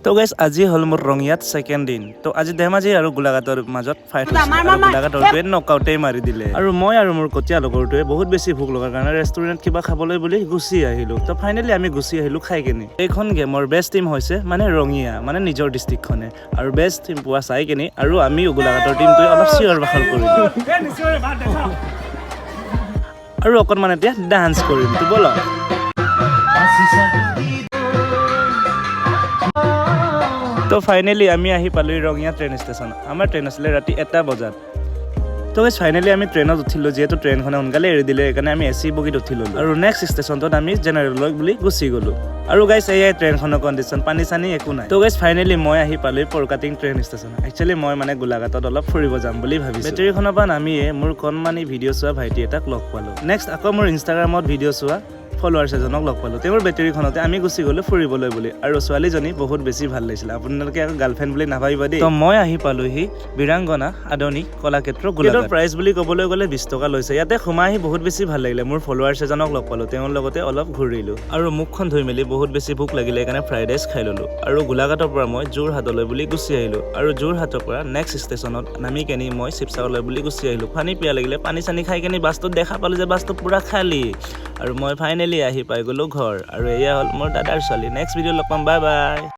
তো গাইজ আজি হ'ল মোৰ ৰঙিয়াত ছেকেণ্ড দিন। তো আজি ধেমাজি আৰু গোলাঘাটৰ মাজত ফাইট হৈছিল। গোলাঘাটৰটোৱে নকআউটেই মাৰি দিলে। আৰু মই আৰু মোৰ কটীয়া লগৰটোৱে বহুত বেছি ভোক লগাৰ কাৰণে ৰেষ্টুৰেণ্ট কিবা খাবলৈ বুলি গুচি আহিলোঁ। তো ফাইনেলি আমি গুচি আহিলোঁ খাই কিনি। এইখন গেমৰ বেষ্ট টিম হৈছে মানে ৰঙিয়া, মানে নিজৰ ডিষ্ট্ৰিক্টখনে। আৰু বেষ্ট টিম পোৱা চাই কিনি আৰু আমি গোলাঘাটৰ টিমটোৱে অলপ চিঞৰ বাখৰ কৰিলোঁ। আৰু অকণমান এতিয়া ডান্স কৰিম, তো ব'লক। তো ফাইনেলি আমি আহি পালোঁ ৰঙিয়া ট্ৰেইন ষ্টেচন। আমাৰ ট্ৰেইন আছিলে ৰাতি 1টা বজাত। তো গাইজ ফাইনেলি আমি ট্ৰেইনত উঠিলোঁ, যিহেতু ট্ৰেইনখনে সোনকালে এৰি দিলে সেইকাৰণে আমি AC বগীত উঠিলোঁ। আৰু নেক্সট ষ্টেচনটোত আমি জেনেৰেললৈ বুলি গুচি গ'লোঁ। আৰু গাইজ এয়াই ট্ৰেইনখনৰ কণ্ডিশ্যন, পানী চানী একো নাই। তো গাইজ ফাইনেলি মই আহি পালোঁ পৰকাটিং ট্ৰেইন ষ্টেচন। একচুৱেলি মই মানে গোলাঘাটত অলপ ফুৰিব যাম বুলি ভাবিছোঁ। বেটেৰীখনৰ পৰা নামিয়ে মোৰ কণমানি ভিডিঅ' চোৱা ভাইটি এটাক লগ পালোঁ। নেক্সট আকৌ মোৰ ইনষ্টাগ্ৰামত ভিডিঅ' চোৱা ফলোৱাৰ্ছ এজনক লগ পালোঁ। তেওঁৰ বেটেৰীখনতে আমি গুচি গ'লোঁ ফুৰিবলৈ বুলি। আৰু ছোৱালীজনী বহুত বেছি ভাল লাগিছিলে। আপোনালোকে আকৌ গাৰ্লফ্ৰেণ্ড বুলি নাভাবিব দেই। তো মই আহি পালোঁহি বীৰাংগনা আদনি কলাক্ষেত্ৰ গোলাঘাট। প্ৰাইচ বুলি ক'বলৈ গ'লে 20 টকা লৈছে। ইয়াতে সোমাই আহি বহুত বেছি ভাল লাগিলে। মোৰ ফলোৱাৰ্ছ এজনক লগ পালোঁ, তেওঁৰ লগতে অলপ ঘূৰিলোঁ। আৰু মুখখন ধুই মেলি বহুত বেছি ভোক লাগিলে সেইকাৰণে ফ্ৰাইড ৰাইচ খাই ল'লোঁ। আৰু গোলাঘাটৰ পৰা মই যোৰহাটলৈ বুলি গুচি আহিলোঁ। আৰু যোৰহাটৰ পৰা নেক্সট ষ্টেচনত নামি কেনি মই শিৱসাগৰলৈ বুলি গুচি আহিলোঁ। পানী পিয়া লাগিলে, পানী চানী খাই কেনি বাছটোত দেখা পালোঁ যে বাছটো পূৰা খালী। আৰু মই ফাইনেলি আহি পাই গ'লোঁ ঘৰ। আৰু এয়া হ'ল মোৰ দাদাৰ ছোৱালী। নেক্সট ভিডিঅ' লগ পাম, বাই বাই।